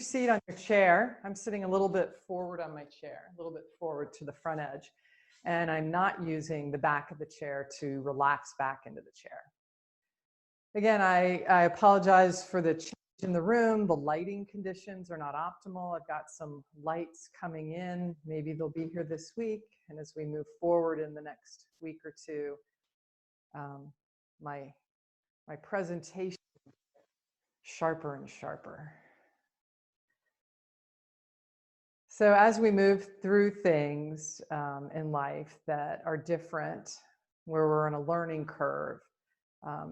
Seat on your chair. I'm sitting a little bit forward on my chair, a little bit forward to the front edge. And I'm not using the back of the chair to relax back into the chair. Again, I apologize for the change in the room. The lighting conditions are not optimal. I've got some lights coming in. Maybe they'll be here this week. And as we move forward in the next week or two, my presentation sharper and sharper. So as we move through things in life that are different, where we're on a learning curve,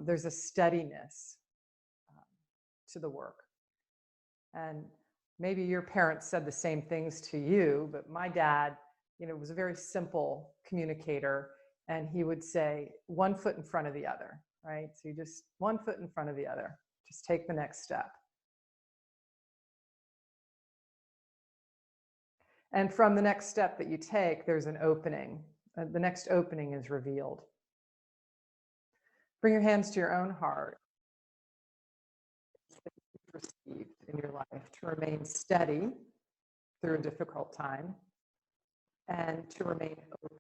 there's a steadiness to the work. And maybe your parents said the same things to you, but my dad, was a very simple communicator, and he would say, 1 foot in front of the other, right? So you just 1 foot in front of the other, just take the next step. And from the next step that you take, there's an opening. The next opening is revealed. Bring your hands to your own heart. Received in your life to remain steady through a difficult time and to remain open.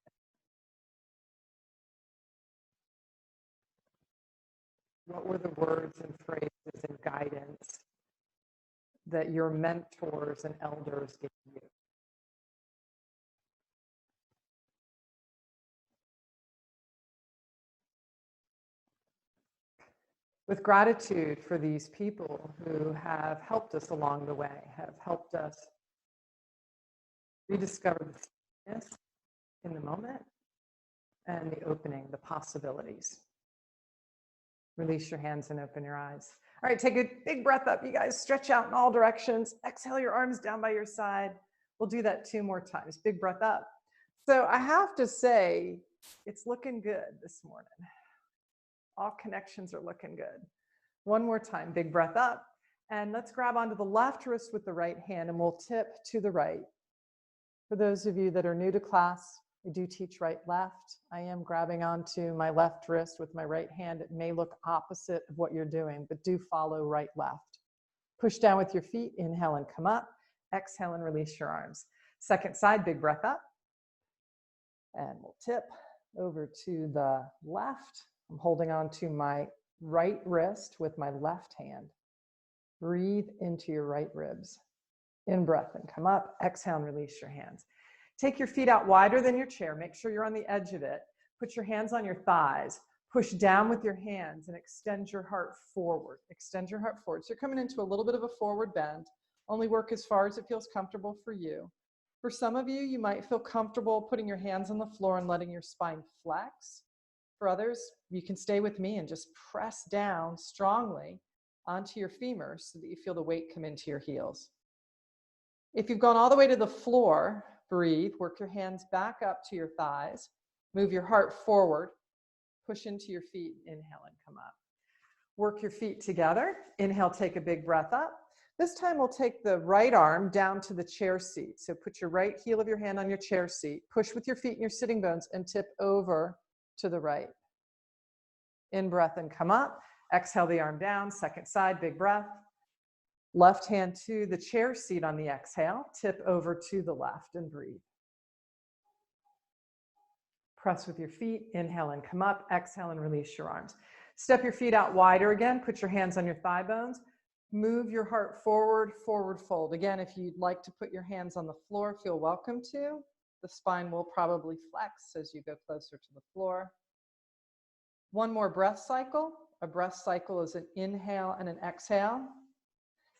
What were the words and phrases and guidance that your mentors and elders gave you? With gratitude for these people who have helped us along the way, have helped us rediscover the steadiness in the moment and the opening, the possibilities. Release your hands and open your eyes. All right, take a big breath up, you guys. Stretch out in all directions. Exhale your arms down by your side. We'll do that 2 more times. Big breath up. So I have to say, it's looking good this morning. All connections are looking good. 1 more time, big breath up. And let's grab onto the left wrist with the right hand and we'll tip to the right. For those of you that are new to class, I do teach right left. I am grabbing onto my left wrist with my right hand. It may look opposite of what you're doing, but do follow right left. Push down with your feet, inhale and come up. Exhale and release your arms. Second side, big breath up. And we'll tip over to the left. I'm holding on to my right wrist with my left hand. Breathe into your right ribs. In breath and come up. Exhale and release your hands. Take your feet out wider than your chair. Make sure you're on the edge of it. Put your hands on your thighs. Push down with your hands and extend your heart forward. Extend your heart forward. So you're coming into a little bit of a forward bend. Only work as far as it feels comfortable for you. For some of you, you might feel comfortable putting your hands on the floor and letting your spine flex. For others, you can stay with me and just press down strongly onto your femurs so that you feel the weight come into your heels. If you've gone all the way to the floor, breathe, work your hands back up to your thighs, move your heart forward, push into your feet, inhale and come up. Work your feet together, inhale, take a big breath up. This time we'll take the right arm down to the chair seat. So put your right heel of your hand on your chair seat, push with your feet and your sitting bones and tip over to the right. In breath and come up. Exhale the arm down. Second side, big breath. Left hand to the chair seat on the exhale. Tip over to the left and breathe. Press with your feet. Inhale and come up. Exhale and release your arms. Step your feet out wider again. Put your hands on your thigh bones. Move your heart forward, forward fold. Again, if you'd like to put your hands on the floor, feel welcome to. The spine will probably flex as you go closer to the floor. 1 more breath cycle. A breath cycle is an inhale and an exhale.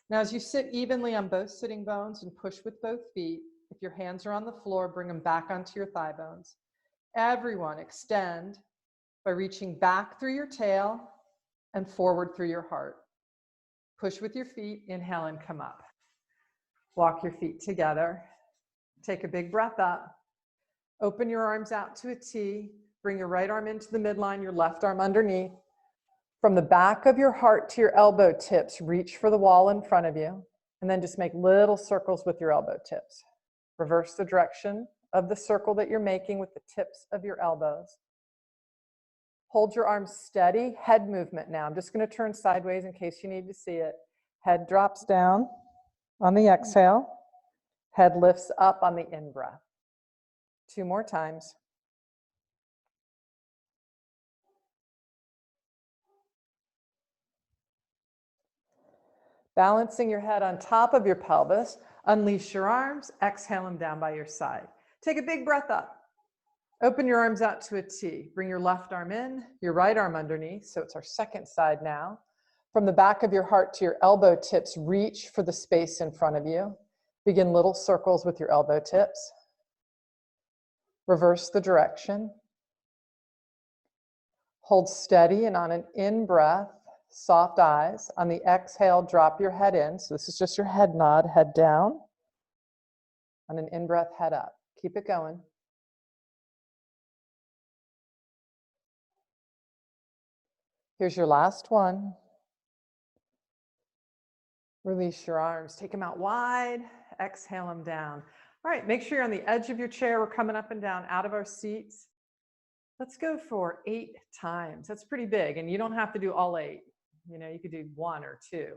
Now, as you sit evenly on both sitting bones and push with both feet, if your hands are on the floor, bring them back onto your thigh bones. Everyone extend by reaching back through your tail and forward through your heart. Push with your feet, inhale and come up. Walk your feet together. Take a big breath up. Open your arms out to a T. Bring your right arm into the midline, your left arm underneath. From the back of your heart to your elbow tips, reach for the wall in front of you, and then just make little circles with your elbow tips. Reverse the direction of the circle that you're making with the tips of your elbows. Hold your arms steady, head movement now. I'm just going to turn sideways in case you need to see it. Head drops down, On the exhale, head lifts up on the in-breath. 2 more times. Balancing your head on top of your pelvis, unleash your arms, exhale them down by your side. Take a big breath up. Open your arms out to a T. Bring your left arm in, your right arm underneath, so it's our second side now. From the back of your heart to your elbow tips, reach for the space in front of you. Begin little circles with your elbow tips. Reverse the direction. Hold steady, and on an in-breath, soft eyes. On the exhale, drop your head in. So this is just your head nod, head down. On an in-breath, head up. Keep it going. Here's your last one. Release your arms. Take them out wide. Exhale them down. All right, make sure you're on the edge of your chair. We're coming up and down out of our seats. Let's go for 8 times. That's pretty big, and you don't have to do all 8. You could do 1 or 2.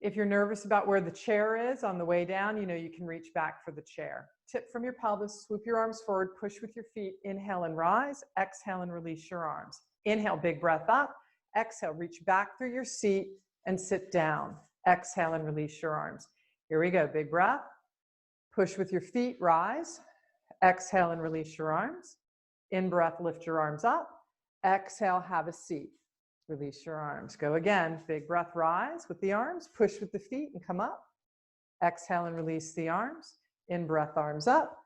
If you're nervous about where the chair is on the way down, you can reach back for the chair. Tip from your pelvis, swoop your arms forward, push with your feet, inhale and rise, exhale and release your arms. Inhale, big breath up, exhale, reach back through your seat and sit down. Exhale and release your arms. Here we go, big breath. Push with your feet, rise, exhale and release your arms. In breath, lift your arms up. Exhale, have a seat. Release your arms. Go again. Big breath, rise with the arms. Push with the feet and come up. Exhale and release the arms. In breath, arms up.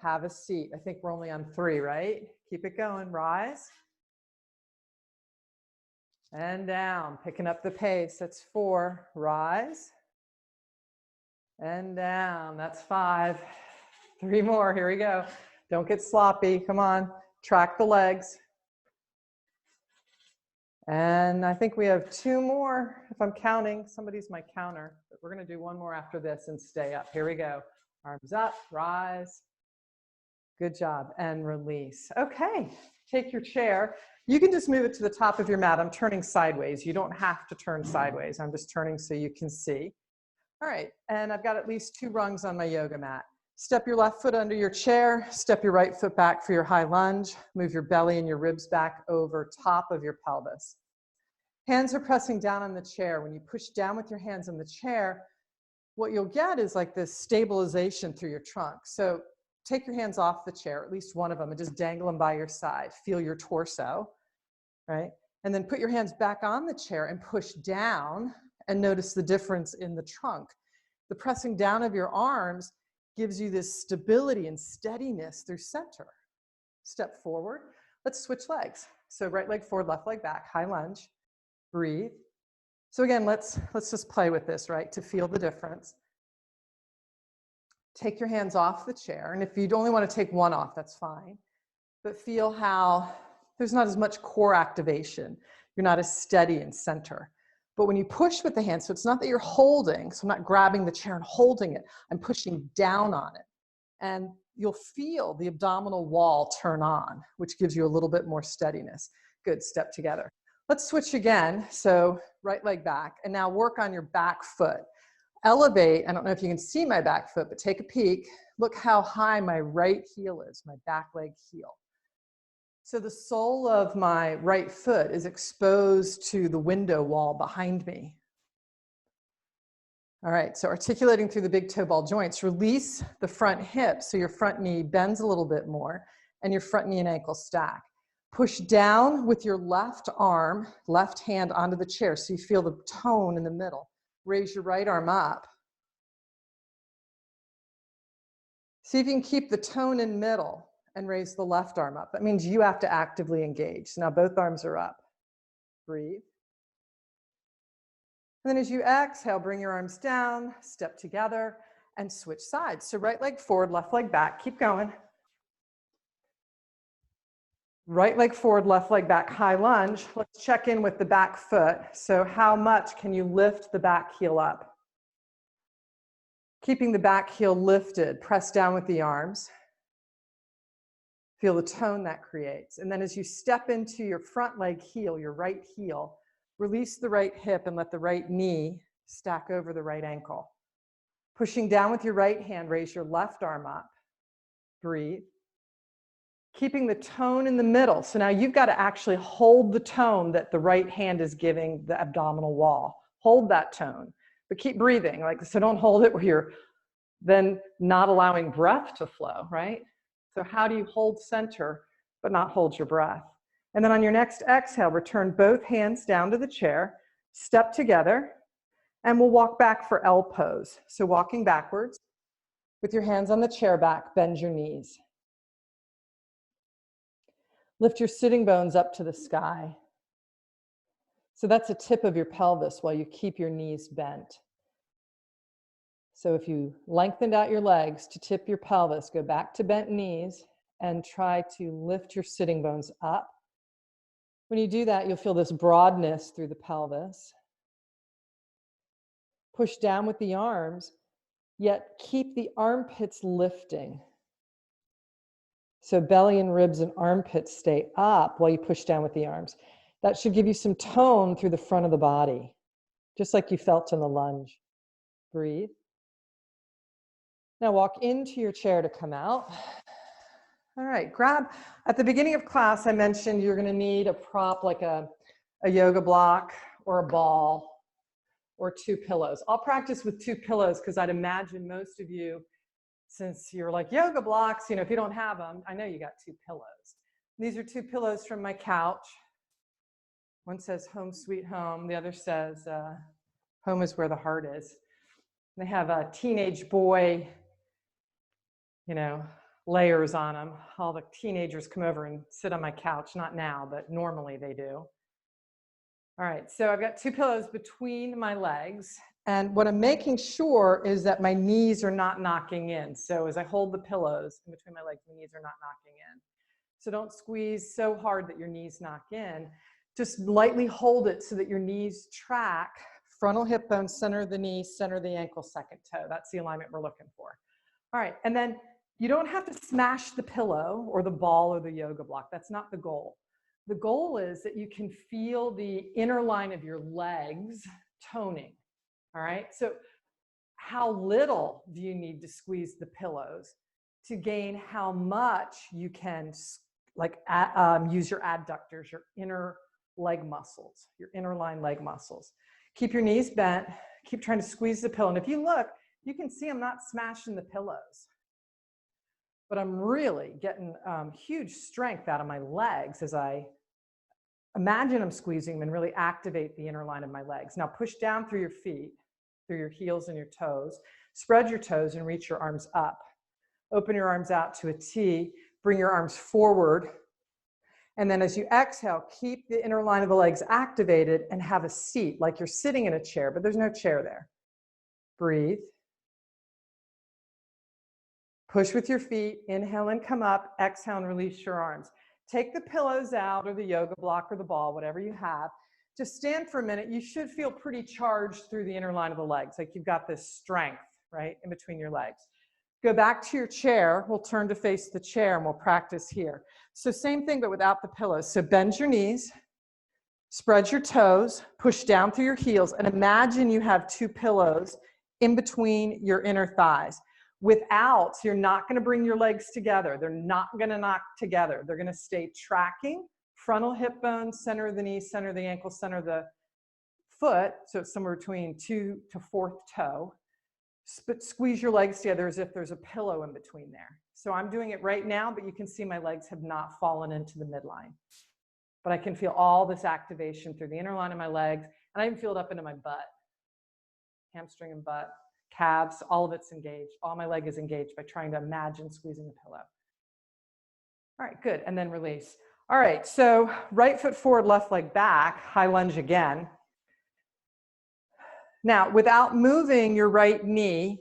Have a seat. I think we're only on 3, right? Keep it going. Rise. And down. Picking up the pace. That's 4. Rise. And down. That's 5. 3 more. Here we go. Don't get sloppy. Come on. Track the legs. And I think we have 2 more, if I'm counting. Somebody's my counter. But we're going to do 1 more after this and stay up. Here we go. Arms up, rise. Good job. And release. Okay. Take your chair. You can just move it to the top of your mat. I'm turning sideways. You don't have to turn sideways. I'm just turning so you can see. All right. And I've got at least 2 rungs on my yoga mat. Step your left foot under your chair, step your right foot back for your high lunge, move your belly and your ribs back over top of your pelvis. Hands are pressing down on the chair. When you push down with your hands on the chair, what you'll get is like this stabilization through your trunk. So take your hands off the chair, at least one of them, and just dangle them by your side. Feel your torso, right? And then put your hands back on the chair and push down and notice the difference in the trunk. The pressing down of your arms gives you this stability and steadiness through center. Step forward. Let's switch legs. So right leg forward, left leg back, high lunge. Breathe. So again, let's just play with this, right, to feel the difference. Take your hands off the chair, and if you only want to take one off, that's fine. But feel how there's not as much core activation. You're not as steady in center. But when you push with the hands, so it's not that you're holding, so I'm not grabbing the chair and holding it, I'm pushing down on it. And you'll feel the abdominal wall turn on, which gives you a little bit more steadiness. Good, step together. Let's switch again. So right leg back, and now work on your back foot. Elevate, I don't know if you can see my back foot, but take a peek. Look how high my right heel is, my back leg heel. So the sole of my right foot is exposed to the window wall behind me. All right, so articulating through the big toe ball joints, release the front hip so your front knee bends a little bit more and your front knee and ankle stack. Push down with your left arm, left hand onto the chair so you feel the tone in the middle. Raise your right arm up. See if you can keep the tone in middle and raise the left arm up. That means you have to actively engage. So now both arms are up. Breathe. And then as you exhale, bring your arms down, step together, and switch sides. So right leg forward, left leg back. Keep going. Right leg forward, left leg back, high lunge. Let's check in with the back foot. So how much can you lift the back heel up? Keeping the back heel lifted, press down with the arms. Feel the tone that creates. And then as you step into your front leg heel, your right heel, release the right hip and let the right knee stack over the right ankle. Pushing down with your right hand, raise your left arm up. Breathe. Keeping the tone in the middle. So now you've got to actually hold the tone that the right hand is giving the abdominal wall. Hold that tone, but keep breathing. So don't hold it where you're then not allowing breath to flow, right? So how do you hold center, but not hold your breath? And then on your next exhale, return both hands down to the chair, step together, and we'll walk back for L pose. So walking backwards with your hands on the chair back, bend your knees. Lift your sitting bones up to the sky. So that's the tip of your pelvis while you keep your knees bent. So if you lengthened out your legs to tip your pelvis, go back to bent knees and try to lift your sitting bones up. When you do that, you'll feel this broadness through the pelvis. Push down with the arms, yet keep the armpits lifting. So belly and ribs and armpits stay up while you push down with the arms. That should give you some tone through the front of the body, just like you felt in the lunge. Breathe. Now walk into your chair to come out. All right, at the beginning of class, I mentioned you're gonna need a prop like a yoga block or a ball or 2 pillows. I'll practice with 2 pillows because I'd imagine most of you, since you're like yoga blocks, if you don't have them, I know you got 2 pillows. These are 2 pillows from my couch. One says home sweet home. The other says home is where the heart is. They have a teenage boy, layers on them. All the teenagers come over and sit on my couch. Not now, but normally they do. All right, so I've got 2 pillows between my legs. And what I'm making sure is that my knees are not knocking in. So as I hold the pillows in between my legs, my knees are not knocking in. So don't squeeze so hard that your knees knock in. Just lightly hold it so that your knees track frontal hip bone, center of the knee, center of the ankle, second toe. That's the alignment we're looking for. All right, and then you don't have to smash the pillow or the ball or the yoga block. That's not the goal. The goal is that you can feel the inner line of your legs toning. All right, so how little do you need to squeeze the pillows to gain how much you can use your adductors, your inner leg muscles, your inner line leg muscles. Keep your knees bent, keep trying to squeeze the pillow. And if you look, you can see I'm not smashing the pillows, but I'm really getting huge strength out of my legs as I imagine I'm squeezing them and really activate the inner line of my legs. Now push down through your feet, through your heels and your toes. Spread your toes and reach your arms up. Open your arms out to a T. Bring your arms forward. And then as you exhale, keep the inner line of the legs activated and have a seat, like you're sitting in a chair, but there's no chair there. Breathe. Push with your feet. Inhale and come up. Exhale and release your arms. Take the pillows out or the yoga block or the ball, whatever you have. Just stand for a minute. You should feel pretty charged through the inner line of the legs, like you've got this strength, right, in between your legs. Go back to your chair. We'll turn to face the chair and we'll practice here. So same thing, but without the pillows. So bend your knees, spread your toes, push down through your heels, and imagine you have 2 pillows in between your inner thighs. So you're not going to bring your legs together. They're not going to knock together. They're going to stay tracking frontal hip bone, center of the knee, center of the ankle, center of the foot. So it's somewhere between 2 to 4th toe. But squeeze your legs together as if there's a pillow in between there. So I'm doing it right now, but you can see my legs have not fallen into the midline. But I can feel all this activation through the inner line of my legs, and I even feel it up into my butt, hamstring and butt. Calves, all of it's engaged. All my leg is engaged by trying to imagine squeezing the pillow. All right, good, and then release. All right, so right foot forward, left leg back, high lunge again. Now, without moving your right knee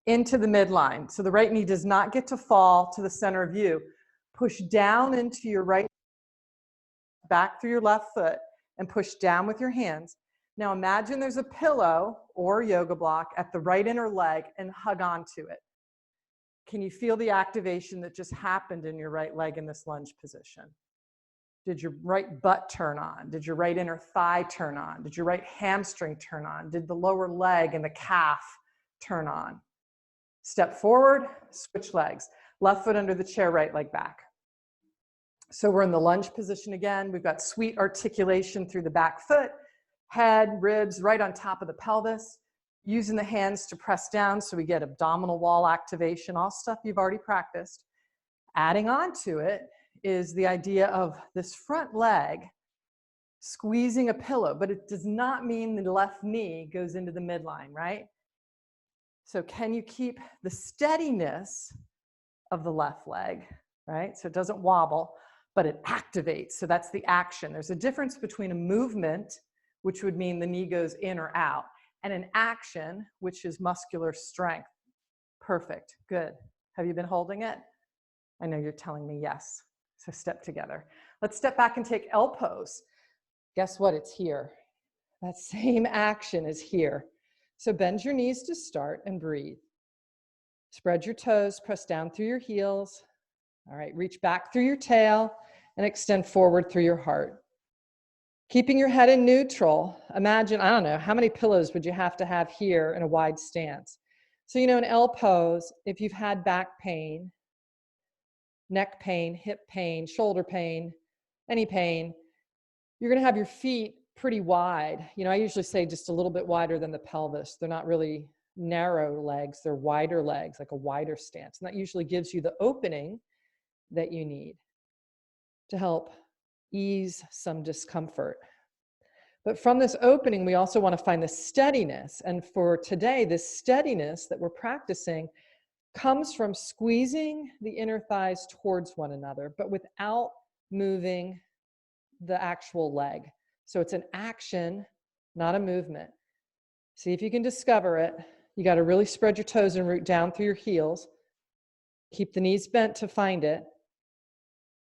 into the midline, so the right knee does not get to fall to the center of you. Push down into your right, back through your left foot, and push down with your hands. Now imagine there's a pillow or yoga block at the right inner leg and hug onto it. Can you feel the activation that just happened in your right leg in this lunge position? Did your right butt turn on? Did your right inner thigh turn on? Did your right hamstring turn on? Did the lower leg and the calf turn on? Step forward, switch legs. Left foot under the chair, right leg back. So we're in the lunge position again. We've got sweet articulation through the back foot, head, ribs, right on top of the pelvis. Using the hands to press down so we get abdominal wall activation, all stuff you've already practiced. Adding on to it is the idea of this front leg squeezing a pillow, but it does not mean the left knee goes into the midline, right? So can you keep the steadiness of the left leg, right? So it doesn't wobble, but it activates. So that's the action. There's a difference between a movement, which would mean the knee goes in or out, and an action, which is muscular strength. Perfect, good. Have you been holding it? I know you're telling me yes. So step together. Let's step back and take L pose. Guess what? It's here. That same action is here. So bend your knees to start and breathe. Spread your toes, press down through your heels. All right, reach back through your tail and extend forward through your heart. Keeping your head in neutral, imagine, I don't know, how many pillows would you have to have here in a wide stance? So, you know, in L pose, if you've had back pain, neck pain, hip pain, shoulder pain, any pain, you're going to have your feet pretty wide. You know, I usually say just a little bit wider than the pelvis. They're not really narrow legs, they're wider legs, like a wider stance. And that usually gives you the opening that you need to help ease some discomfort. But from this opening, we also want to find the steadiness. And for today, this steadiness that we're practicing comes from squeezing the inner thighs towards one another, but without moving the actual leg. So it's an action, not a movement. See if you can discover it. You got to really spread your toes and root down through your heels. Keep the knees bent to find it.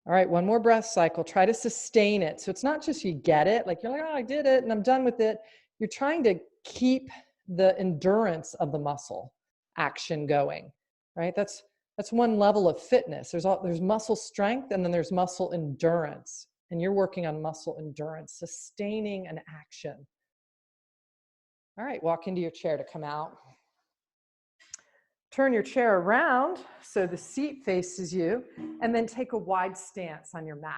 All right, one more breath cycle. Try to sustain it. So it's not just you get it, like you're like, oh, I did it and I'm done with it. You're trying to keep the endurance of the muscle action going, right? That's one level of fitness. There's muscle strength and then there's muscle endurance. And you're working on muscle endurance, sustaining an action. All right, walk into your chair to come out. Turn your chair around so the seat faces you, and then take a wide stance on your mat.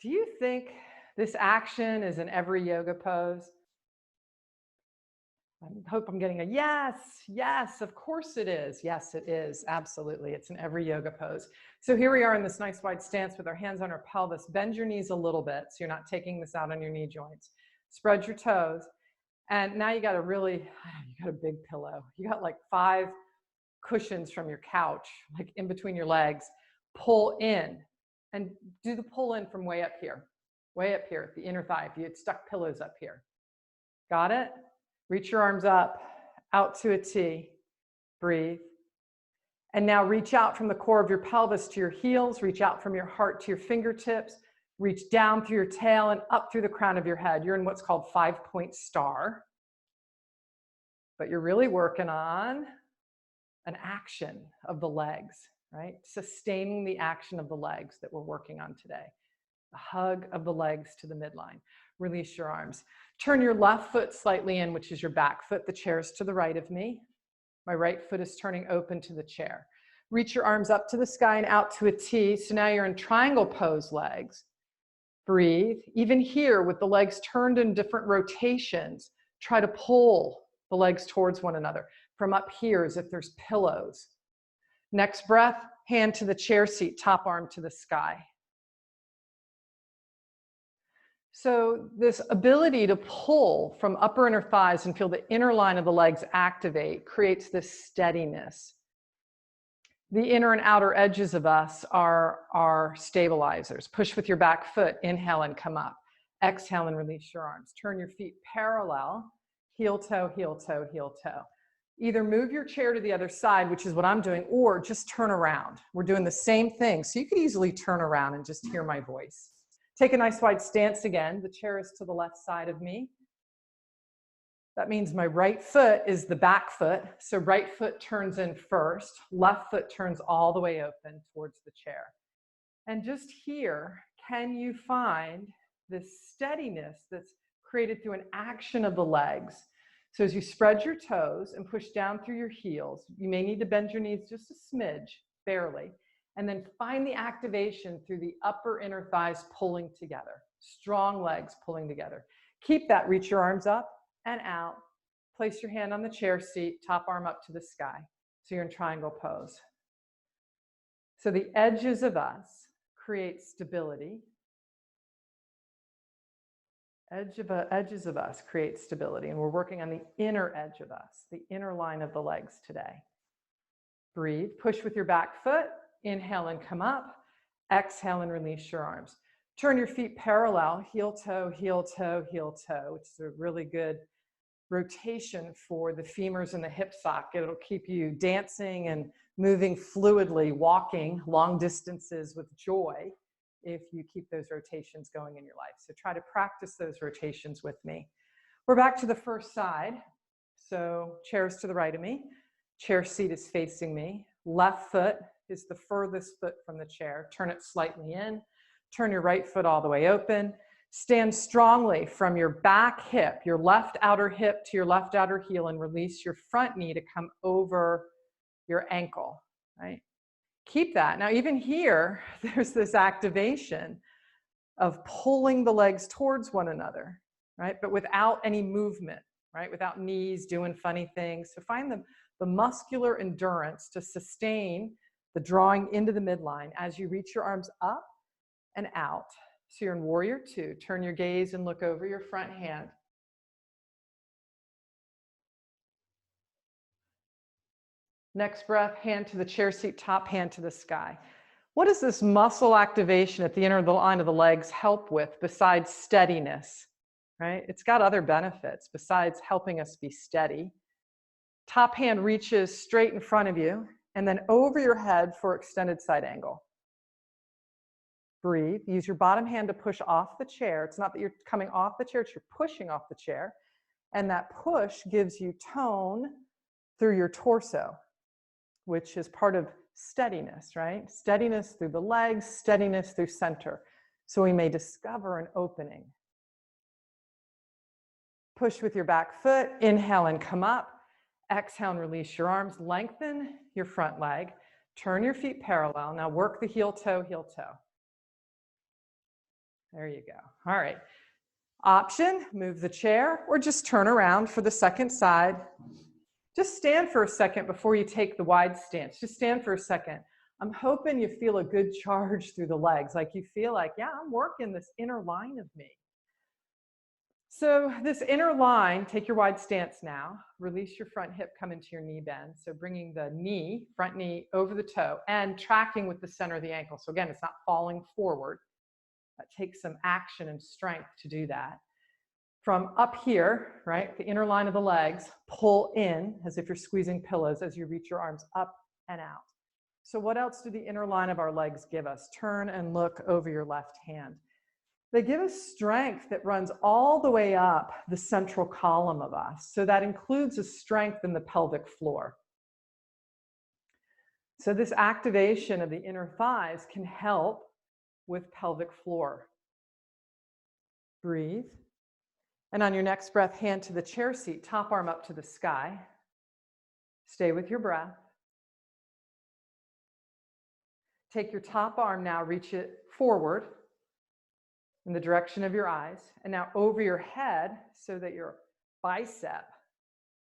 Do you think this action is in every yoga pose? I hope I'm getting a yes, yes, of course it is. Yes, it is, absolutely. It's in every yoga pose. So here we are in this nice wide stance with our hands on our pelvis. Bend your knees a little bit so you're not taking this out on your knee joints. Spread your toes. And now you got a big pillow. You got like 5 cushions from your couch, like in between your legs. Pull in and do the pull in from way up here, the inner thigh. If you had stuck pillows up here. Got it? Reach your arms up, out to a T. Breathe. And now reach out from the core of your pelvis to your heels. Reach out from your heart to your fingertips. Reach down through your tail and up through the crown of your head. You're in what's called 5-point star. But you're really working on an action of the legs, right? Sustaining the action of the legs that we're working on today. The hug of the legs to the midline. Release your arms. Turn your left foot slightly in, which is your back foot. The chair is to the right of me. My right foot is turning open to the chair. Reach your arms up to the sky and out to a T. So now you're in triangle pose legs. Breathe. Even here with the legs turned in different rotations, try to pull the legs towards one another. From up here as if there's pillows. Next breath, hand to the chair seat, top arm to the sky. So this ability to pull from upper inner thighs and feel the inner line of the legs activate creates this steadiness. The inner and outer edges of us are stabilizers. Push with your back foot, inhale and come up. Exhale and release your arms. Turn your feet parallel, heel toe, heel toe, heel toe. Either move your chair to the other side, which is what I'm doing, or just turn around. We're doing the same thing. So you could easily turn around and just hear my voice. Take a nice wide stance again. The chair is to the left side of me. That means my right foot is the back foot. So right foot turns in first, left foot turns all the way open towards the chair. And just here, can you find this steadiness that's created through an action of the legs? So as you spread your toes and push down through your heels, you may need to bend your knees just a smidge, barely, and then find the activation through the upper inner thighs pulling together. Strong legs pulling together. Keep that, reach your arms up and out. Place your hand on the chair seat, top arm up to the sky. So you're in triangle pose. So the edges of us create stability. Edges of us create stability, and we're working on the inner edge of us, the inner line of the legs today. Breathe, push with your back foot, inhale and come up, exhale and release your arms. Turn your feet parallel, heel toe, heel toe, heel toe. It's a really good rotation for the femurs and the hip socket. It'll keep you dancing and moving fluidly, walking long distances with joy if you keep those rotations going in your life. So try to practice those rotations with me. We're back to the first side. So chairs to the right of me. Chair seat is facing me. Left foot is the furthest foot from the chair. Turn it slightly in. Turn your right foot all the way open. Stand strongly from your back hip, your left outer hip to your left outer heel, and release your front knee to come over your ankle, right? Keep that. Now, even here, there's this activation of pulling the legs towards one another, right? But without any movement, right? Without knees doing funny things. So find the muscular endurance to sustain the drawing into the midline as you reach your arms up and out. So you're in warrior two. Turn your gaze and look over your front hand. Next breath, hand to the chair seat, top hand to the sky. What does this muscle activation at the inner line of the legs help with besides steadiness, right? It's got other benefits besides helping us be steady. Top hand reaches straight in front of you and then over your head for extended side angle. Breathe. Use your bottom hand to push off the chair. It's not that you're coming off the chair, it's you're pushing off the chair. And that push gives you tone through your torso, which is part of steadiness, right? Steadiness through the legs, steadiness through center. So we may discover an opening. Push with your back foot, inhale and come up. Exhale and release your arms. Lengthen your front leg. Turn your feet parallel. Now work the heel toe, heel toe. There you go. All right. Option, move the chair or just turn around for the second side. Just stand for a second before you take the wide stance. Just stand for a second. I'm hoping you feel a good charge through the legs, like you feel like, yeah, I'm working this inner line of me. So this inner line, take your wide stance now. Release your front hip, come into your knee bend. So bringing the knee, front knee over the toe and tracking with the center of the ankle. So again, it's not falling forward. That takes some action and strength to do that. From up here, right, the inner line of the legs, pull in as if you're squeezing pillows as you reach your arms up and out. So what else do the inner line of our legs give us? Turn and look over your left hand. They give us strength that runs all the way up the central column of us. So that includes a strength in the pelvic floor. So this activation of the inner thighs can help with pelvic floor. Breathe. And on your next breath, hand to the chair seat, top arm up to the sky. Stay with your breath. Take your top arm now, reach it forward in the direction of your eyes. And now over your head so that your bicep,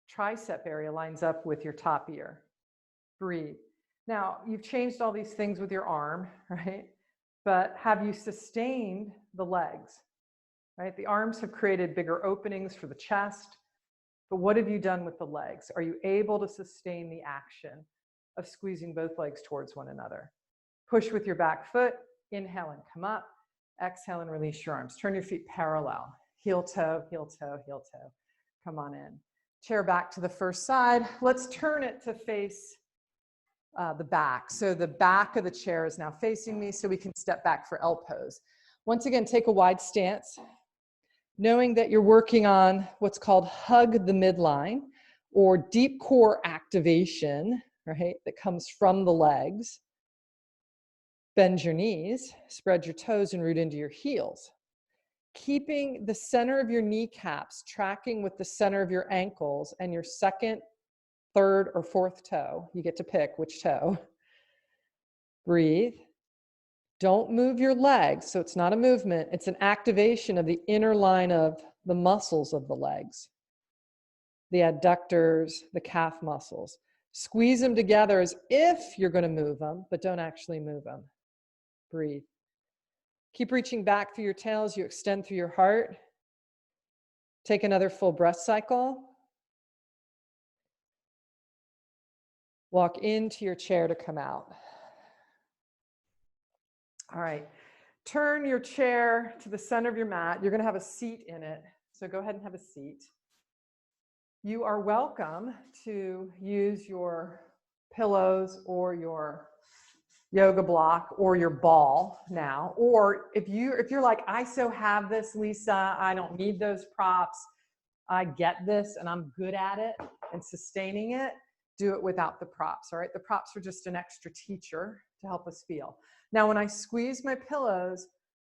tricep area lines up with your top ear. Breathe. Now, you've changed all these things with your arm, right? But have you sustained the legs? Right? The arms have created bigger openings for the chest, but what have you done with the legs? Are you able to sustain the action of squeezing both legs towards one another? Push with your back foot, inhale and come up, exhale and release your arms. Turn your feet parallel, heel toe, heel toe, heel toe. Come on in. Chair back to the first side. Let's turn it to face the back. So the back of the chair is now facing me so we can step back for L pose. Once again, take a wide stance. Knowing that you're working on what's called hug the midline or deep core activation, right, that comes from the legs. Bend your knees, spread your toes and root into your heels. keeping the center of your kneecaps tracking with the center of your ankles and your second, third, or fourth toe. You get to pick which toe. Breathe. Don't move your legs. So it's not a movement. It's an activation of the inner line of the muscles of the legs. The adductors, the calf muscles. Squeeze them together as if you're going to move them, but don't actually move them. Breathe. Keep reaching back through your tail as you extend through your heart. Take another full breath cycle. Walk into your chair to come out. All right. Turn your chair to the center of your mat. You're going to have a seat in it. So go ahead and have a seat. You are welcome to use your pillows or your yoga block or your ball now. Or if you're like, I so have this, Lisa, I don't need those props. I get this and I'm good at it and sustaining it. Do it without the props, all right? The props are just an extra teacher to help us feel. Now, when I squeeze my pillows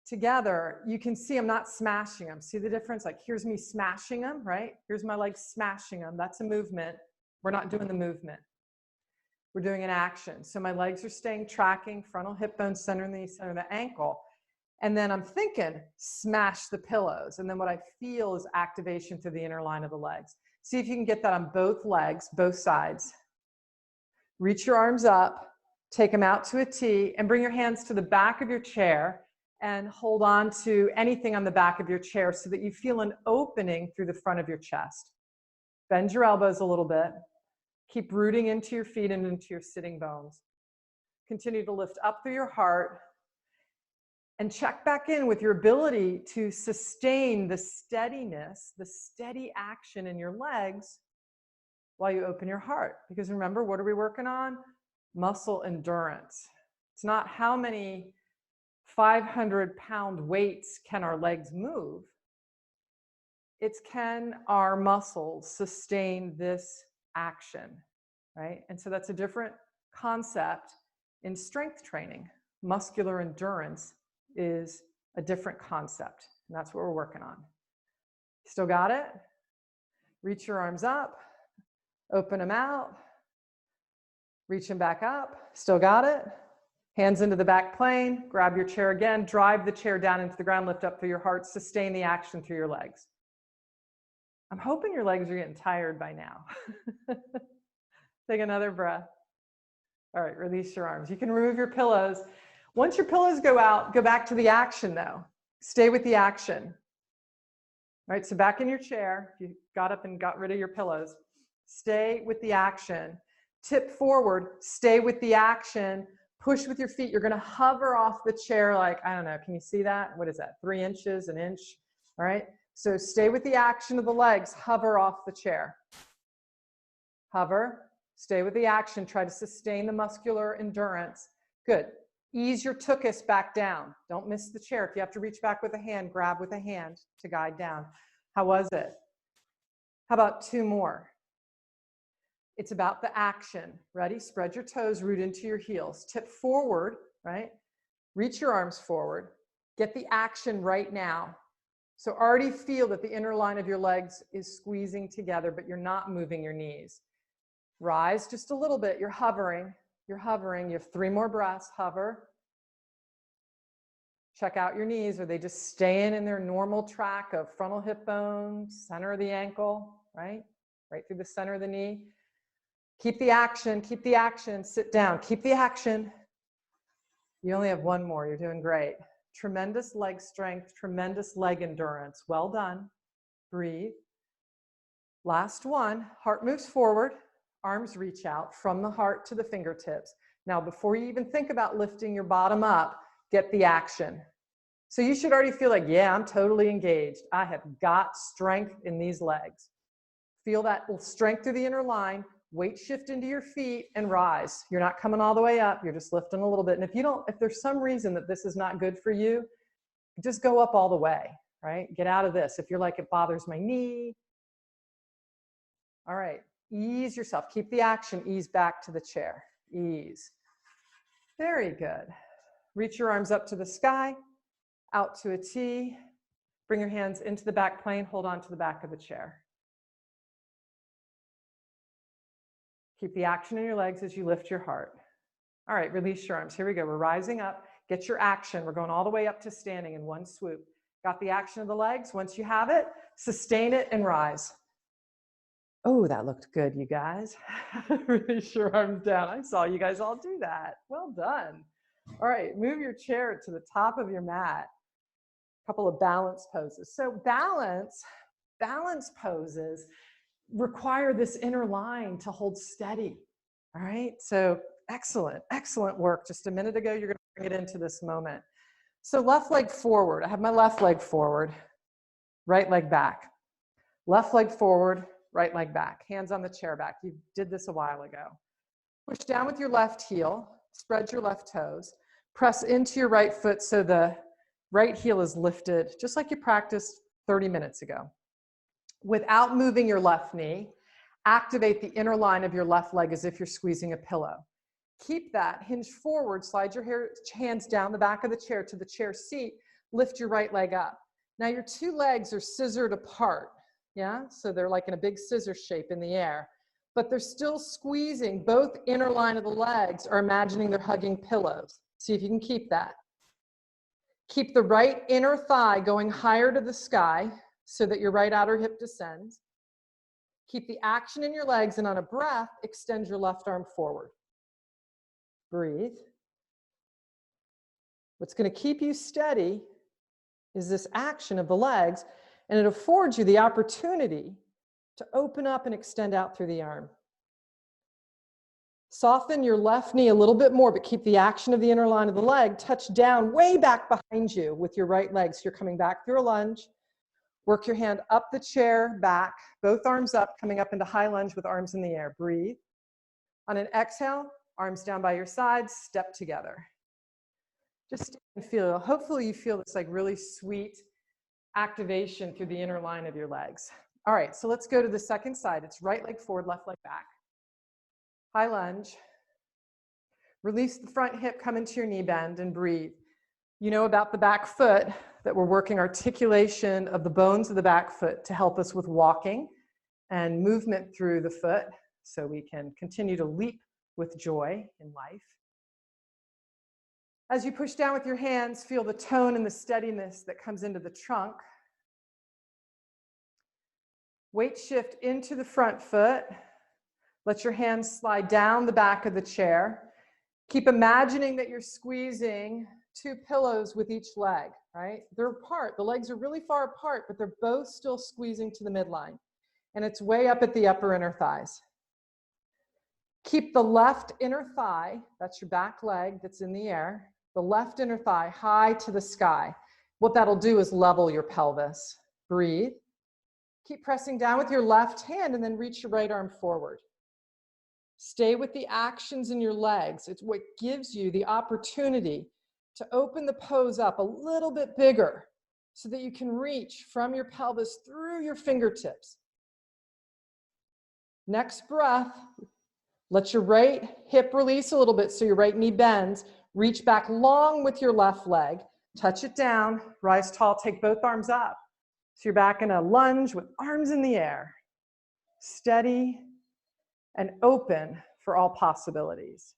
together, you can see I'm not smashing them. See the difference? Like here's me smashing them, right? Here's my legs smashing them. That's a movement. We're not doing the movement. We're doing an action. So my legs are staying tracking, frontal hip bone, center of the knee, center of the ankle. And then I'm thinking, smash the pillows. And then what I feel is activation through the inner line of the legs. See if you can get that on both legs, both sides. Reach your arms up, take them out to a T, and bring your hands to the back of your chair and hold on to anything on the back of your chair so that you feel an opening through the front of your chest. Bend your elbows a little bit. Keep rooting into your feet and into your sitting bones. Continue to lift up through your heart and check back in with your ability to sustain the steadiness, the steady action in your legs while you open your heart. Because remember, what are we working on? Muscle endurance. It's not how many 500-pound weights can our legs move. It's can our muscles sustain this action, right? And so that's a different concept in strength training. Muscular endurance is a different concept, and that's what we're working on. Still got it? Reach your arms up, open them out, reach them back up. Still got it? Hands into the back plane, grab your chair again, drive the chair down into the ground, lift up through your heart, sustain the action through your legs. I'm hoping your legs are getting tired by now. Take another breath. All right, release your arms. You can remove your pillows. Once your pillows go out, go back to the action though. Stay with the action. All right, so back in your chair, if you got up and got rid of your pillows, stay with the action. Tip forward, stay with the action. Push with your feet. You're gonna hover off the chair like, I don't know, can you see that? What is that, 3 inches, an inch? All right, so stay with the action of the legs, hover off the chair. Hover, stay with the action, try to sustain the muscular endurance. Good. Ease your tuchus back down. Don't miss the chair. If you have to reach back with a hand, grab with a hand to guide down. How was it? How about 2 more? It's about the action. Ready? Spread your toes, root into your heels. Tip forward, right? Reach your arms forward. Get the action right now. So already feel that the inner line of your legs is squeezing together, but you're not moving your knees. Rise just a little bit. You're hovering. You're hovering. You have 3 more breaths. Hover. Check out your knees. Are they just staying in their normal track of frontal hip bone, center of the ankle, right? Right through the center of the knee. Keep the action. Keep the action. Sit down. Keep the action. You only have 1 more. You're doing great. Tremendous leg strength, tremendous leg endurance. Well done. Breathe. Last one. Heart moves forward. Arms reach out from the heart to the fingertips. Now, before you even think about lifting your bottom up, get the action. So you should already feel like, yeah, I'm totally engaged. I have got strength in these legs. Feel that strength through the inner line. Weight shift into your feet and rise. You're not coming all the way up. You're just lifting a little bit. And if there's some reason that this is not good for you, just go up all the way, right? Get out of this. If you're like, it bothers my knee. All right. Ease yourself. Keep the action. Ease back to the chair. Ease. Very good. Reach your arms up to the sky, out to a T. Bring your hands into the back plane, hold on to the back of the chair. Keep the action in your legs as you lift your heart. All right, release your arms. Here we go. We're rising up. Get your action. We're going all the way up to standing in one swoop. Got the action of the legs. Once you have it, sustain it and rise. Oh, that looked good, you guys. Release your arms down. I saw you guys all do that. Well done. All right, move your chair to the top of your mat. A couple of balance poses. So balance poses require this inner line to hold steady. All right, so excellent work. Just a minute ago, you're going to bring it into this moment. So left leg forward. I have my left leg forward, right leg back. Left leg forward, right leg back. Hands on the chair back. You did this a while ago. Push down with your left heel. Spread your left toes. Press into your right foot so the right heel is lifted, just like you practiced 30 minutes ago. Without moving your left knee, activate the inner line of your left leg as if you're squeezing a pillow. Keep that, hinge forward, slide your hands down the back of the chair to the chair seat, lift your right leg up. Now your two legs are scissored apart, yeah? So they're like in a big scissor shape in the air, but they're still squeezing. Both inner line of the legs are imagining they're hugging pillows. See if you can keep that. Keep the right inner thigh going higher to the sky so that your right outer hip descends. Keep the action in your legs, and on a breath, extend your left arm forward. Breathe. What's going to keep you steady is this action of the legs, and it affords you the opportunity to open up and extend out through the arm. Soften your left knee a little bit more, but keep the action of the inner line of the leg. Touch down way back behind you with your right leg. So you're coming back through a lunge. Work your hand up the chair, back, both arms up, coming up into high lunge with arms in the air. Breathe. On an exhale, arms down by your sides, step together. Just feel, hopefully you feel this like really sweet activation through the inner line of your legs. All right, so let's go to the second side. It's right leg forward, left leg back. High lunge. Release the front hip, come into your knee bend and breathe. You know about the back foot that we're working articulation of the bones of the back foot to help us with walking and movement through the foot so we can continue to leap with joy in life. As you push down with your hands, feel the tone and the steadiness that comes into the trunk. Weight shift into the front foot. Let your hands slide down the back of the chair. Keep imagining that you're squeezing two pillows with each leg, right? They're apart. The legs are really far apart, but they're both still squeezing to the midline. And it's way up at the upper inner thighs. Keep the left inner thigh, that's your back leg that's in the air, the left inner thigh high to the sky. What that'll do is level your pelvis. Breathe. Keep pressing down with your left hand and then reach your right arm forward. Stay with the actions in your legs. It's what gives you the opportunity to open the pose up a little bit bigger so that you can reach from your pelvis through your fingertips. Next breath, let your right hip release a little bit so your right knee bends. Reach back long with your left leg. Touch it down, rise tall, take both arms up. So you're back in a lunge with arms in the air. Steady and open for all possibilities.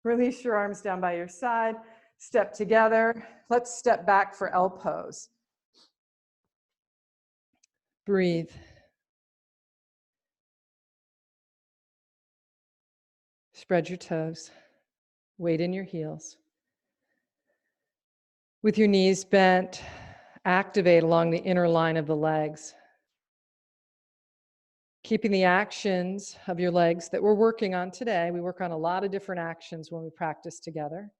Release your arms down by your side. Step together. Let's step back for L pose. Breathe. Spread your toes. Weight in your heels. With your knees bent, activate along the inner line of the legs. Keeping the actions of your legs that we're working on today. We work on a lot of different actions when we practice together.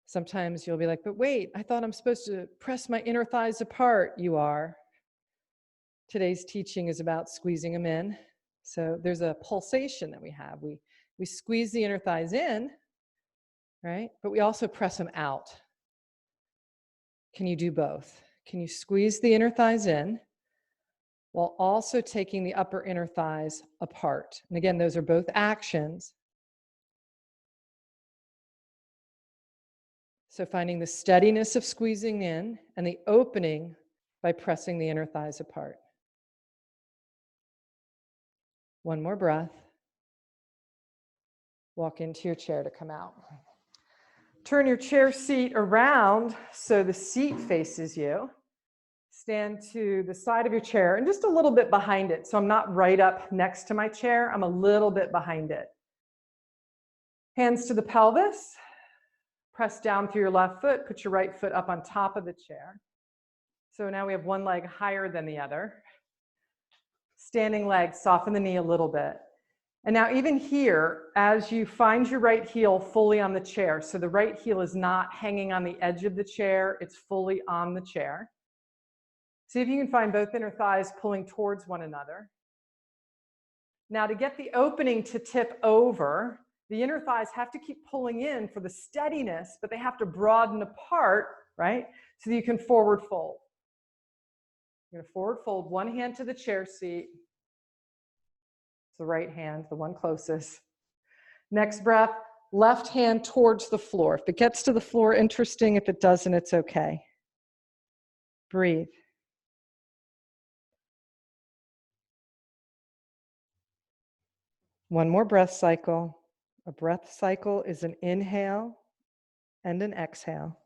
Sometimes you'll be like, but wait, I thought I'm supposed to press my inner thighs apart. You are. Today's teaching is about squeezing them in. So there's a pulsation that we have. We squeeze the inner thighs in, right? But we also press them out. Can you do both? Can you squeeze the inner thighs in while also taking the upper inner thighs apart? And again, those are both actions. So finding the steadiness of squeezing in and the opening by pressing the inner thighs apart. One more breath. Walk into your chair to come out. Turn your chair seat around so the seat faces you. Stand to the side of your chair and just a little bit behind it. So I'm not right up next to my chair. I'm a little bit behind it. Hands to the pelvis. Press down through your left foot. Put your right foot up on top of the chair. So now we have one leg higher than the other. Standing leg, soften the knee a little bit. And now even here, as you find your right heel fully on the chair, so the right heel is not hanging on the edge of the chair, it's fully on the chair. See if you can find both inner thighs pulling towards one another. Now to get the opening to tip over, the inner thighs have to keep pulling in for the steadiness, but they have to broaden apart, right? So that you can forward fold. You're gonna forward fold, one hand to the chair seat. It's the right hand, the one closest. Next breath, left hand towards the floor. If it gets to the floor, interesting. If it doesn't, it's okay. Breathe. One more breath cycle. A breath cycle is an inhale and an exhale.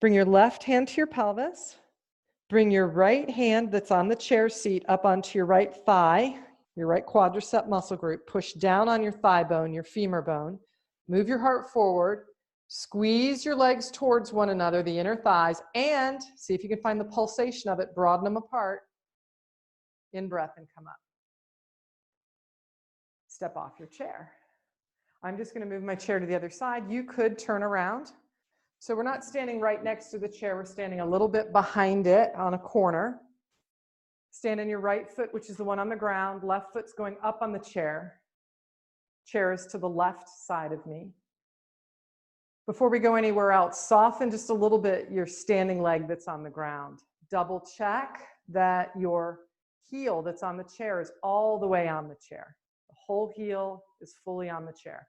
Bring your left hand to your pelvis. Bring your right hand that's on the chair seat up onto your right thigh, your right quadricep muscle group. Push down on your thigh bone, your femur bone. Move your heart forward. Squeeze your legs towards one another, the inner thighs, and see if you can find the pulsation of it. Broaden them apart. In breath and come up. Step off your chair. I'm just going to move my chair to the other side. You could turn around. So we're not standing right next to the chair. We're standing a little bit behind it on a corner. Stand on your right foot, which is the one on the ground. Left foot's going up on the chair. Chair is to the left side of me. Before we go anywhere else, soften just a little bit your standing leg that's on the ground. Double check that your heel that's on the chair is all the way on the chair. The whole heel is fully on the chair.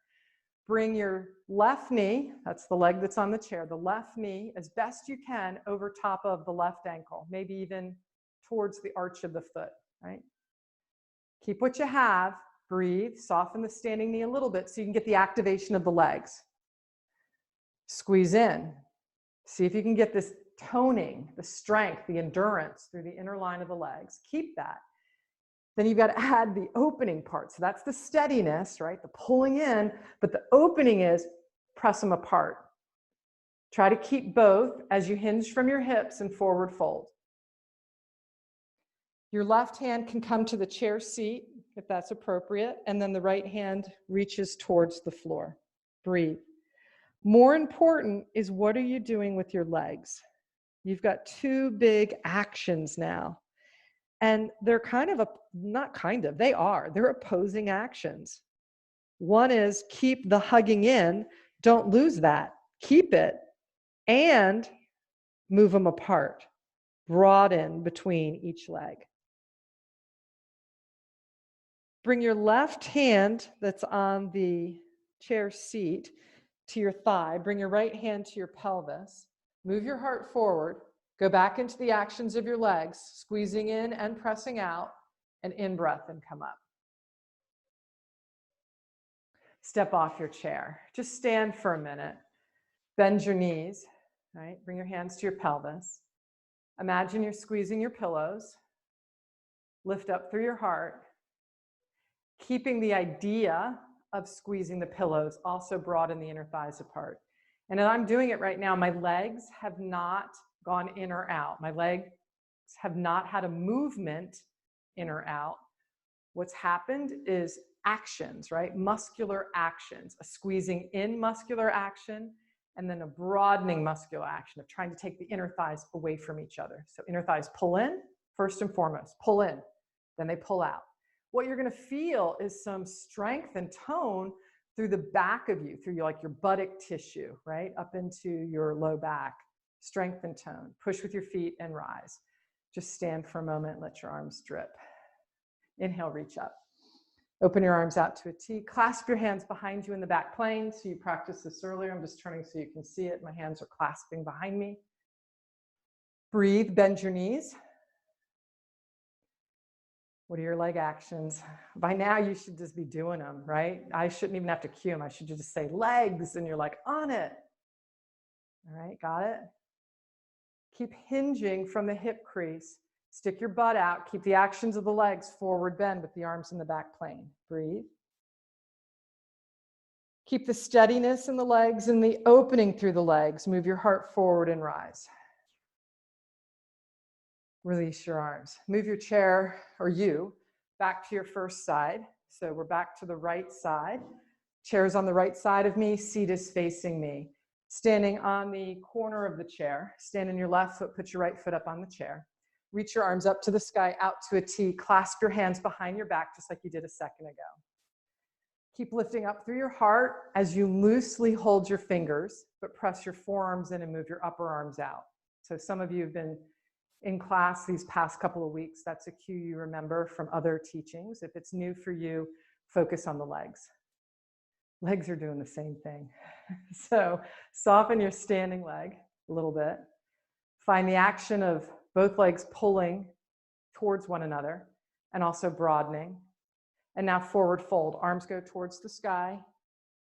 Bring your left knee, that's the leg that's on the chair, the left knee as best you can over top of the left ankle, maybe even towards the arch of the foot, right? Keep what you have, breathe, soften the standing knee a little bit so you can get the activation of the legs. Squeeze in. See if you can get this toning, the strength, the endurance through the inner line of the legs. Keep that. Then you've got to add the opening part. So that's the steadiness, right? The pulling in, but the opening is press them apart. Try to keep both as you hinge from your hips and forward fold. Your left hand can come to the chair seat if that's appropriate, and then the right hand reaches towards the floor. Breathe. More important is what are you doing with your legs? You've got two big actions now. And they're they're opposing actions. One is keep the hugging in, don't lose that, keep it, and move them apart, broaden between each leg. Bring your left hand that's on the chair seat to your thigh, bring your right hand to your pelvis, move your heart forward. Go back into the actions of your legs, squeezing in and pressing out, and in breath and come up. Step off your chair. Just stand for a minute. Bend your knees, right? Bring your hands to your pelvis. Imagine you're squeezing your pillows. Lift up through your heart. Keeping the idea of squeezing the pillows, also broaden the inner thighs apart. And as I'm doing it right now, my legs have not gone in or out. My legs have not had a movement in or out. What's happened is actions, right? Muscular actions, a squeezing in muscular action, and then a broadening muscular action of trying to take the inner thighs away from each other. So inner thighs pull in, first and foremost, pull in, then they pull out. What you're gonna feel is some strength and tone through the back of you, through your buttock tissue, right? Up into your low back. Strength and tone. Push with your feet and rise. Just stand for a moment and let your arms drip. Inhale, reach up. Open your arms out to a T. Clasp your hands behind you in the back plane. So you practiced this earlier. I'm just turning so you can see it. My hands are clasping behind me. Breathe, bend your knees. What are your leg actions? By now, you should just be doing them, right? I shouldn't even have to cue them. I should just say legs, and you're like, on it. All right, got it? Keep hinging from the hip crease. Stick your butt out. Keep the actions of the legs forward bend with the arms in the back plane. Breathe. Keep the steadiness in the legs and the opening through the legs. Move your heart forward and rise. Release your arms. Move your chair, or you, back to your first side. So we're back to the right side. Chair's on the right side of me. Seat is facing me. Standing on the corner of the chair. Stand on your left foot. Put your right foot up on the chair. Reach your arms up to the sky, out to a T. Clasp your hands behind your back, just like you did a second ago. Keep lifting up through your heart as you loosely hold your fingers, but press your forearms in and move your upper arms out. So some of you have been in class these past couple of weeks. That's a cue you remember from other teachings. If it's new for you, focus on the legs. Legs are doing the same thing. So soften your standing leg a little bit. Find the action of both legs pulling towards one another and also broadening. And now forward fold. Arms go towards the sky.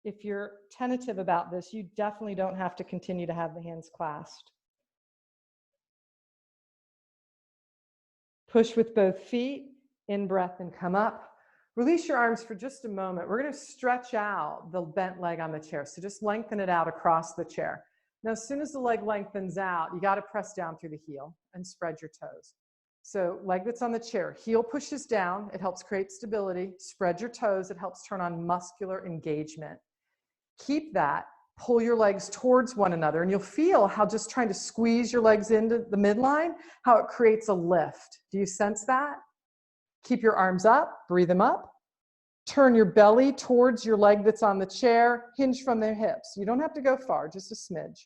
If you're tentative about this, you definitely don't have to continue to have the hands clasped. Push with both feet, in breath and come up. Release your arms for just a moment. We're going to stretch out the bent leg on the chair. So just lengthen it out across the chair. Now, as soon as the leg lengthens out, you got to press down through the heel and spread your toes. So leg that's on the chair, heel pushes down. It helps create stability. Spread your toes. It helps turn on muscular engagement. Keep that. Pull your legs towards one another, and you'll feel how just trying to squeeze your legs into the midline, how it creates a lift. Do you sense that? Keep your arms up, breathe them up. Turn your belly towards your leg that's on the chair, hinge from the hips. You don't have to go far, just a smidge.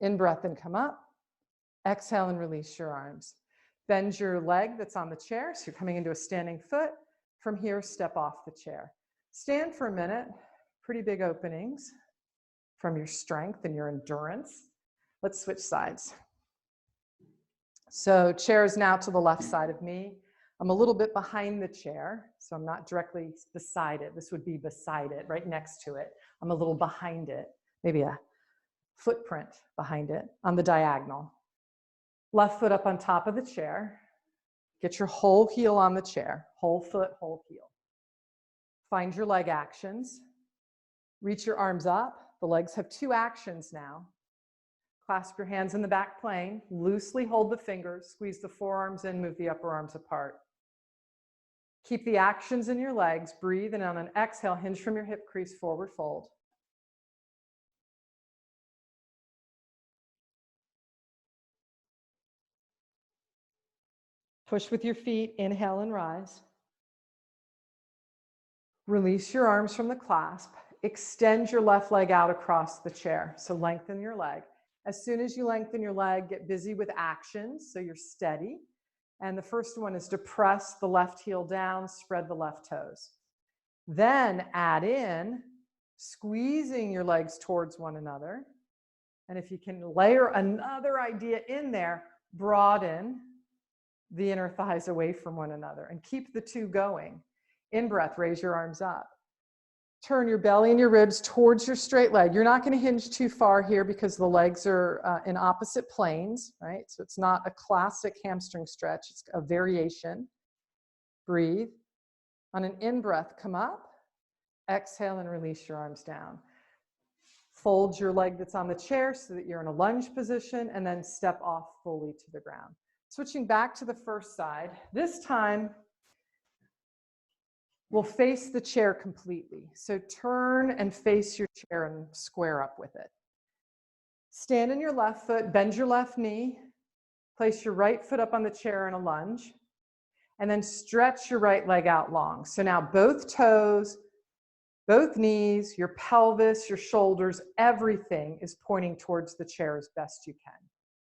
In breath and come up. Exhale and release your arms. Bend your leg that's on the chair, so you're coming into a standing foot. From here, step off the chair. Stand for a minute, pretty big openings from your strength and your endurance. Let's switch sides. So chair is now to the left side of me. I'm a little bit behind the chair, so I'm not directly beside it. This would be beside it, right next to it. I'm a little behind it, maybe a footprint behind it on the diagonal. Left foot up on top of the chair. Get your whole heel on the chair, whole foot, whole heel. Find your leg actions. Reach your arms up. The legs have two actions now. Clasp your hands in the back plane. Loosely hold the fingers. Squeeze the forearms in. Move the upper arms apart. Keep the actions in your legs. Breathe, and on an exhale, hinge from your hip crease, forward fold. Push with your feet. Inhale and rise. Release your arms from the clasp. Extend your left leg out across the chair. So lengthen your leg. As soon as you lengthen your leg, get busy with actions so you're steady. And the first one is to press the left heel down, spread the left toes. Then add in squeezing your legs towards one another. And if you can layer another idea in there, broaden the inner thighs away from one another and keep the two going. In breath, raise your arms up. Turn your belly and your ribs towards your straight leg. You're not going to hinge too far here because the legs are in opposite planes, right? So it's not a classic hamstring stretch. It's a variation. Breathe. On an in-breath, come up. Exhale and release your arms down. Fold your leg that's on the chair so that you're in a lunge position, and then step off fully to the ground. Switching back to the first side. This time, we'll face the chair completely. So turn and face your chair and square up with it. Stand on your left foot, bend your left knee, place your right foot up on the chair in a lunge, and then stretch your right leg out long. So now both toes, both knees, your pelvis, your shoulders, everything is pointing towards the chair as best you can.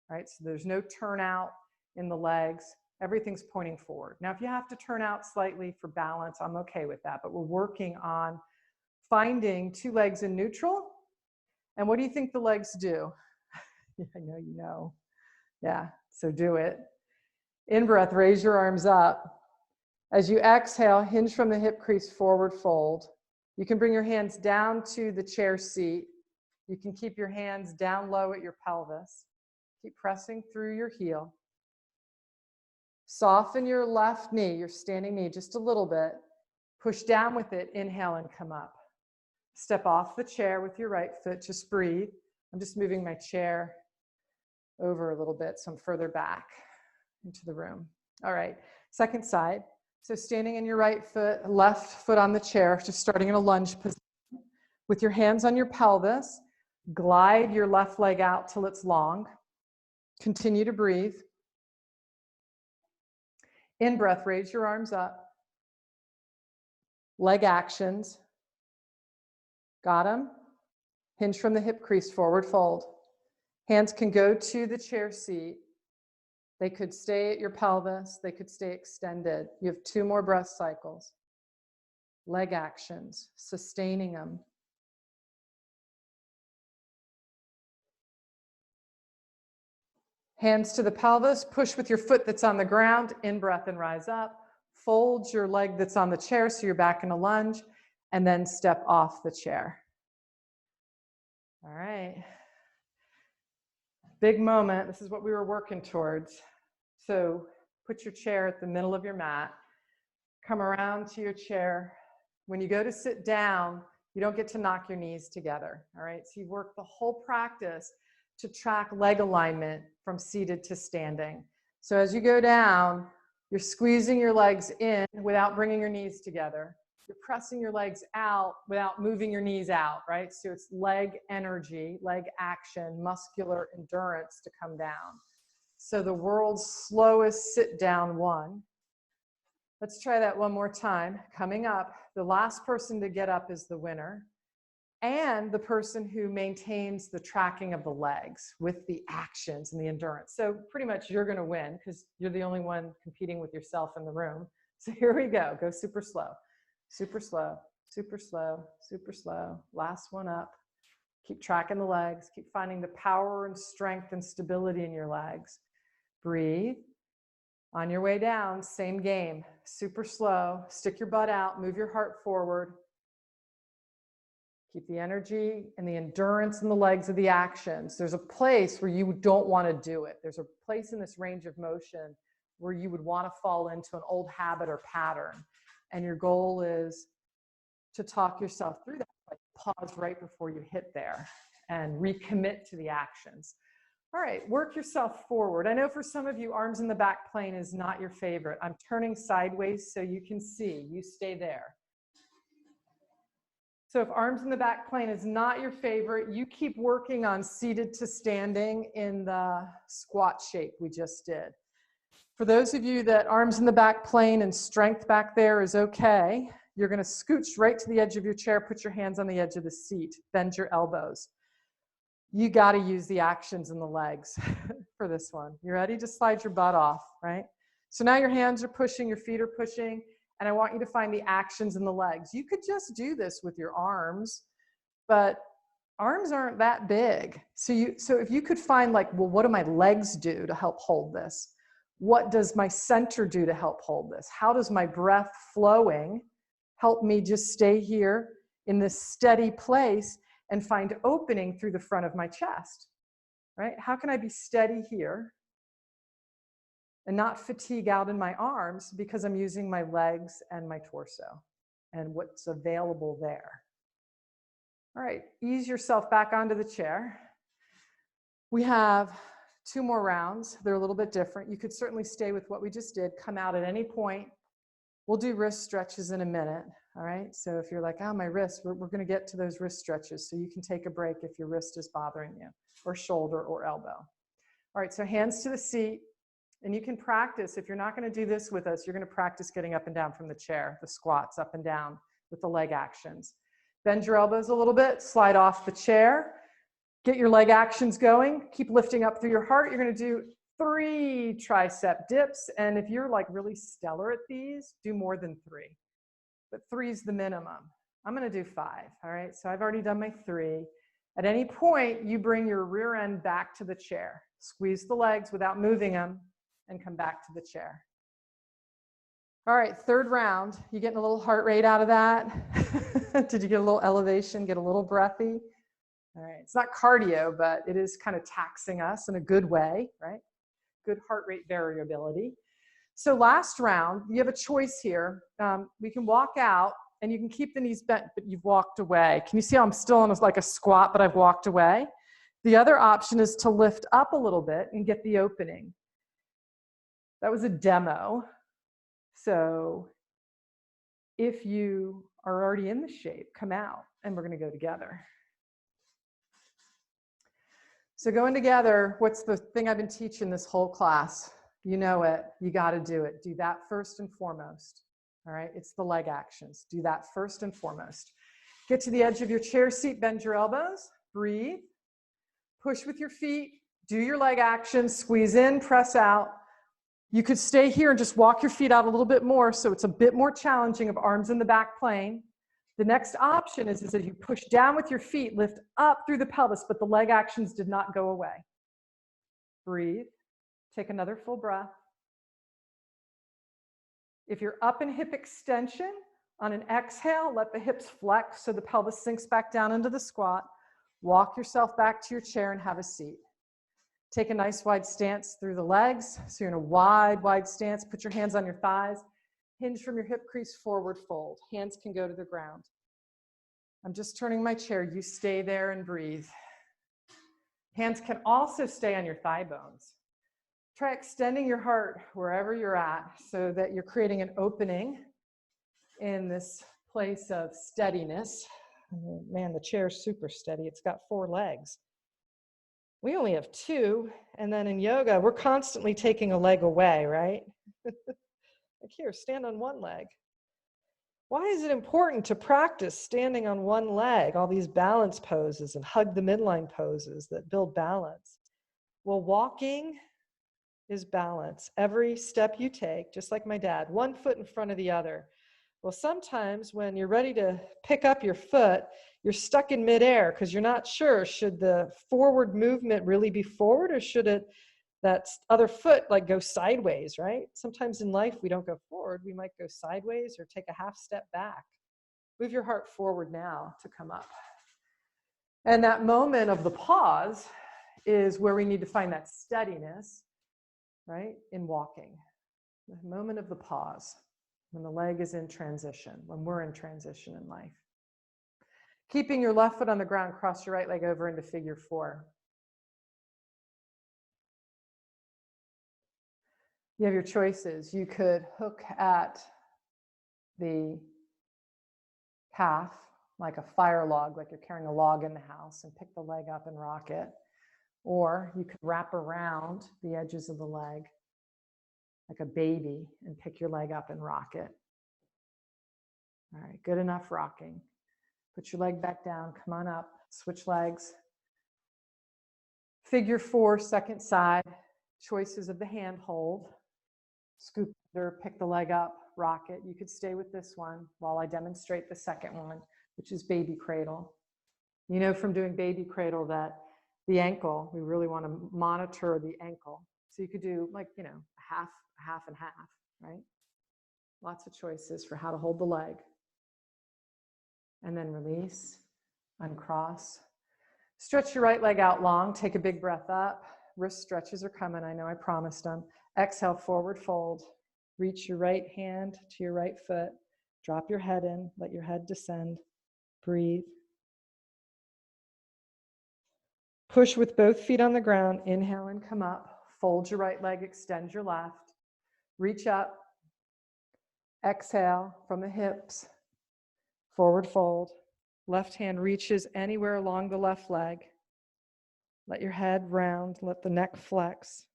Right? So there's no turnout in the legs. Everything's pointing forward. Now, if you have to turn out slightly for balance, I'm okay with that, but we're working on finding two legs in neutral. And what do you think the legs do? I know you know. Yeah, so do it. In breath, raise your arms up. As you exhale, hinge from the hip crease, forward fold. You can bring your hands down to the chair seat. You can keep your hands down low at your pelvis. Keep pressing through your heel. Soften your left knee, your standing knee, just a little bit. Push down with it, inhale and come up. Step off the chair with your right foot, just breathe. I'm just moving my chair over a little bit, so I'm further back into the room. All right, second side. So standing in your right foot, left foot on the chair, just starting in a lunge position. With your hands on your pelvis, glide your left leg out till it's long. Continue to breathe. In breath, raise your arms up. Leg actions. Got them? Hinge from the hip crease, forward fold. Hands can go to the chair seat. They could stay at your pelvis. They could stay extended. You have 2 more breath cycles. Leg actions, sustaining them. Hands to the pelvis, push with your foot that's on the ground, in breath and rise up. Fold your leg that's on the chair so you're back in a lunge, and then step off the chair. All right. Big moment. This is what we were working towards. So put your chair at the middle of your mat. Come around to your chair. When you go to sit down, you don't get to knock your knees together. All right. So you work the whole practice to track leg alignment from seated to standing. So as you go down, you're squeezing your legs in without bringing your knees together. You're pressing your legs out without moving your knees out, right? So it's leg energy, leg action, muscular endurance to come down. So the world's slowest sit down one. Let's try that one more time. Coming up, the last person to get up is the winner, and the person who maintains the tracking of the legs with the actions and the endurance. So pretty much you're going to win because you're the only one competing with yourself in the room. So here we go. Go super slow, super slow, super slow, super slow. Last one up. Keep tracking the legs. Keep finding the power and strength and stability in your legs. Breathe. On your way down, same game. Super slow. Stick your butt out. Move your heart forward. Keep the energy and the endurance in the legs of the actions. There's a place where you don't want to do it. There's a place in this range of motion where you would want to fall into an old habit or pattern. And your goal is to talk yourself through that. Like pause right before you hit there and recommit to the actions. All right, work yourself forward. I know for some of you, arms in the back plane is not your favorite. I'm turning sideways so you can see. You stay there. So if arms in the back plane is not your favorite, you keep working on seated to standing in the squat shape we just did. For those of you that arms in the back plane and strength back there is okay, you're going to scooch right to the edge of your chair, put your hands on the edge of the seat, bend your elbows. You got to use the actions in the legs for this one. You ready? Just slide your butt off, right? So now your hands are pushing, your feet are pushing, and I want you to find the actions in the legs. You could just do this with your arms, but arms aren't that big. So if you could find like, well, what do my legs do to help hold this? What does my center do to help hold this? How does my breath flowing help me just stay here in this steady place and find opening through the front of my chest, right? How can I be steady here and not fatigue out in my arms because I'm using my legs and my torso and what's available there? All right, ease yourself back onto the chair. We have 2 more rounds. They're a little bit different. You could certainly stay with what we just did, come out at any point. We'll do wrist stretches in a minute, all right? So if you're like, oh, my wrist, we're going to get to those wrist stretches, so you can take a break if your wrist is bothering you, or shoulder or elbow. All right, so hands to the seat, and you can practice. If you're not going to do this with us, you're going to practice getting up and down from the chair, the squats up and down with the leg actions. Bend your elbows a little bit, slide off the chair, get your leg actions going, keep lifting up through your heart. You're going to do 3 tricep dips. And if you're like really stellar at these, do more than 3. But 3 is the minimum. I'm going to do 5. All right. So I've already done my 3. At any point, you bring your rear end back to the chair. Squeeze the legs without moving them and come back to the chair. All right, third round. You getting a little heart rate out of that? Did you get a little elevation, get a little breathy? All right, it's not cardio, but it is kind of taxing us in a good way, right? Good heart rate variability. So last round, you have a choice here. We can walk out and you can keep the knees bent, but you've walked away. Can you see how I'm still on like a squat, but I've walked away? The other option is to lift up a little bit and get the opening. That was a demo. So if you are already in the shape, come out and we're going to go together. So going together, what's the thing I've been teaching this whole class? You know it, you got to do it. Do that first and foremost. All right, it's the leg actions. Do that first and foremost. Get to the edge of your chair seat, bend your elbows, breathe, push with your feet, do your leg actions, squeeze in, press out. You could stay here and just walk your feet out a little bit more, so it's a bit more challenging of arms in the back plane. The next option is that you push down with your feet, lift up through the pelvis, but the leg actions did not go away. Breathe. Take another full breath. If you're up in hip extension, on an exhale, let the hips flex so the pelvis sinks back down into the squat. Walk yourself back to your chair and have a seat. Take a nice wide stance through the legs. So you're in a wide stance. Put your hands on your thighs. Hinge from your hip crease, forward fold. Hands can go to the ground. I'm just turning my chair. You stay there and breathe. Hands can also stay on your thigh bones. Try extending your heart wherever you're at so that you're creating an opening in this place of steadiness. Oh, man, the chair's super steady. It's got 4 legs. We only have 2. And then in yoga, we're constantly taking a leg away, right? Like here, stand on one leg. Why is it important to practice standing on one leg, all these balance poses and hug the midline poses that build balance? Well, walking is balance. Every step you take, just like my dad, 1 foot in front of the other. Well, sometimes when you're ready to pick up your foot, you're stuck in midair because you're not sure, should the forward movement really be forward or should it, that other foot like go sideways, right? Sometimes in life we don't go forward, we might go sideways or take a half step back. Move your heart forward now to come up. And that moment of the pause is where we need to find that steadiness, right, in walking. The moment of the pause, when the leg is in transition, when we're in transition in life. Keeping your left foot on the ground, cross your right leg over into figure 4. You have your choices. You could hook at the calf like a fire log, like you're carrying a log in the house, and pick the leg up and rock it. Or you could wrap around the edges of the leg like a baby and pick your leg up and rock it. All right, good enough rocking. Put your leg back down, come on up, switch legs. Figure 4, second side, choices of the hand hold. Scoop under, pick the leg up, rock it. You could stay with this one while I demonstrate the second one, which is baby cradle. You know from doing baby cradle that the ankle, we really want to monitor the ankle. So you could do like, you know, half and half, right? Lots of choices for how to hold the leg. And then release, uncross. Stretch your right leg out long, take a big breath up. Wrist stretches are coming, I know I promised them. Exhale, forward fold. Reach your right hand to your right foot. Drop your head in, let your head descend. Breathe. Push with both feet on the ground. Inhale and come up. Fold your right leg, extend your left. Reach up. Exhale from the hips. Forward fold. Left hand reaches anywhere along the left leg. Let your head round, let the neck flex.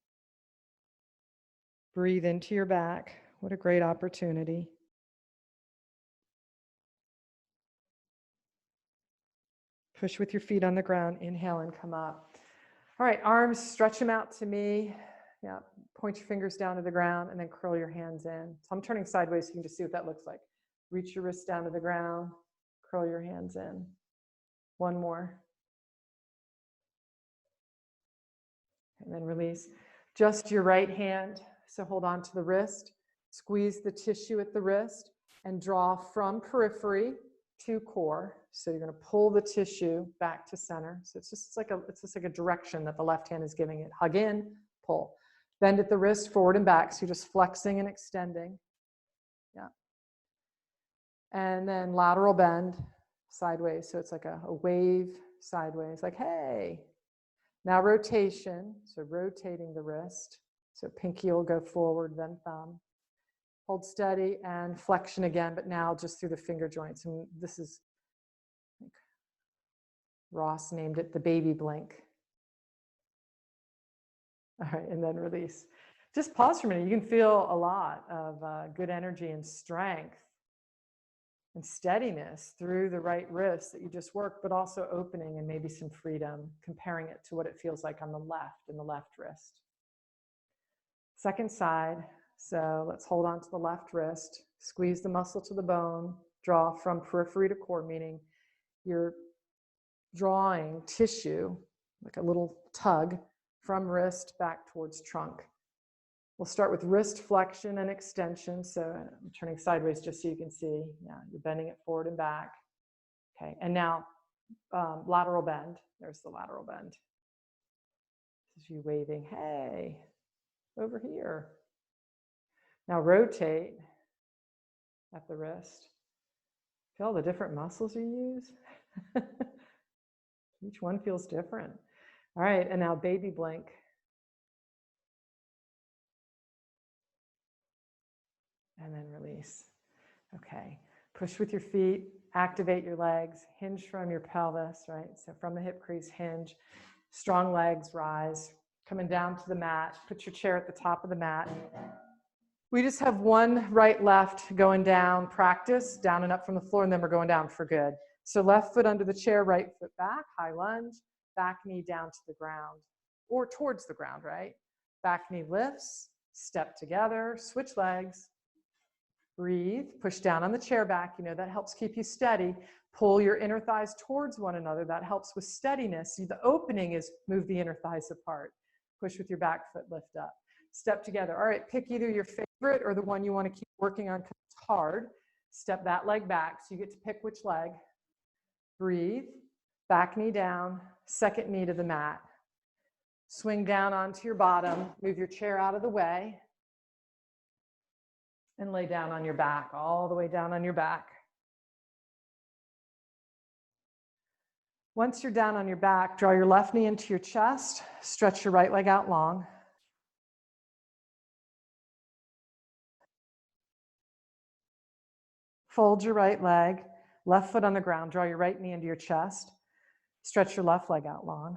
Breathe into your back. What a great opportunity. Push with your feet on the ground. Inhale and come up. All right, arms, stretch them out to me. Yeah, point your fingers down to the ground and then curl your hands in. So I'm turning sideways so you can just see what that looks like. Reach your wrists down to the ground, curl your hands in. One more. And then release. Just your right hand. So hold on to the wrist, squeeze the tissue at the wrist and draw from periphery to core. So you're going to pull the tissue back to center. So it's just like a direction that the left hand is giving it. Hug in, pull. Bend at the wrist forward and back. So you're just flexing and extending. Yeah. And then lateral bend sideways. So it's like a wave sideways, like, hey. Now rotation. So rotating the wrist. So pinky will go forward, then thumb. Hold steady and flexion again, but now just through the finger joints. And this is, Ross named it the baby blink. All right, and then release. Just pause for a minute. You can feel a lot of good energy and strength and steadiness through the right wrist that you just worked, but also opening and maybe some freedom, comparing it to what it feels like on the left in the left wrist. Second side. So let's hold on to the left wrist, squeeze the muscle to the bone, draw from periphery to core, meaning you're drawing tissue, like a little tug, from wrist back towards trunk. We'll start with wrist flexion and extension. So I'm turning sideways just so you can see. Yeah, you're bending it forward and back. Okay, and now lateral bend. There's the lateral bend. This is you waving, hey, over here. Now rotate at the wrist. Feel the different muscles you use? Each one feels different. All right, and now baby blink. And then release. Okay, push with your feet, activate your legs, hinge from your pelvis, right? So from the hip crease, hinge, strong legs, rise. Coming down to the mat, put your chair at the top of the mat. We just have one right, left going down, practice, down and up from the floor, and then we're going down for good. So left foot under the chair, right foot back, high lunge, back knee down to the ground, or towards the ground, right? Back knee lifts, step together, switch legs, breathe, push down on the chair back, you know, that helps keep you steady. Pull your inner thighs towards one another, that helps with steadiness. See, the opening is move the inner thighs apart. Push with your back foot, lift up. Step together. All right, pick either your favorite or the one you want to keep working on because it's hard. Step that leg back, so you get to pick which leg. Breathe, back knee down, second knee to the mat. Swing down onto your bottom, move your chair out of the way, and lay down on your back, all the way down on your back. Once you're down on your back, draw your left knee into your chest, stretch your right leg out long. Fold your right leg, left foot on the ground, draw your right knee into your chest, stretch your left leg out long.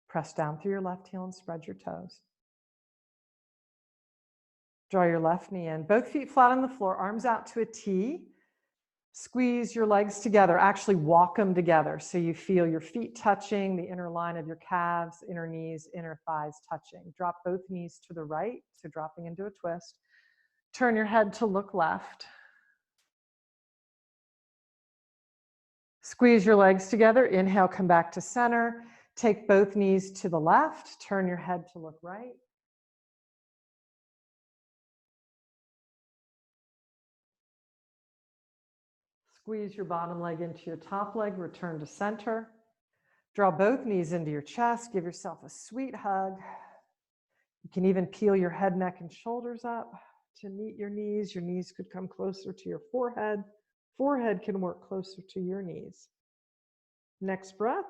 Press down through your left heel and spread your toes. Draw your left knee in, both feet flat on the floor, arms out to a T. Squeeze your legs together, actually walk them together so you feel your feet touching, the inner line of your calves, inner knees, inner thighs touching. Drop both knees to the right, so dropping into a twist. Turn your head to look left. Squeeze your legs together, inhale, come back to center. Take both knees to the left, turn your head to look right. Squeeze your bottom leg into your top leg, return to center. Draw both knees into your chest, give yourself a sweet hug. You can even peel your head, neck, and shoulders up to meet your knees. Your knees could come closer to your forehead. Forehead can work closer to your knees. Next breath.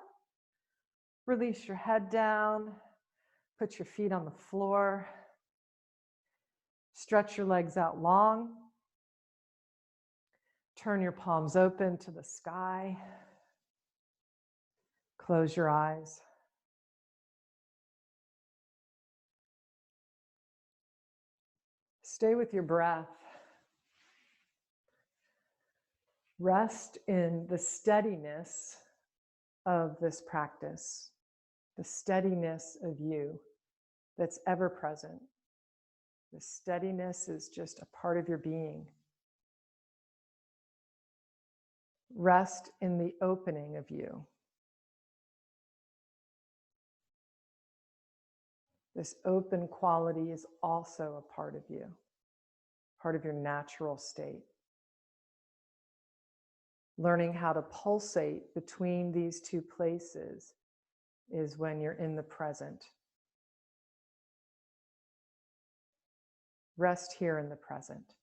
Release your head down. Put your feet on the floor. Stretch your legs out long. Turn your palms open to the sky. Close your eyes. Stay with your breath. Rest in the steadiness of this practice, the steadiness of you. that's ever present. The steadiness is just a part of your being. Rest in the opening of you. This open quality is also a part of you, part of your natural state. Learning how to pulsate between these two places is when you're in the present. Rest here in the present.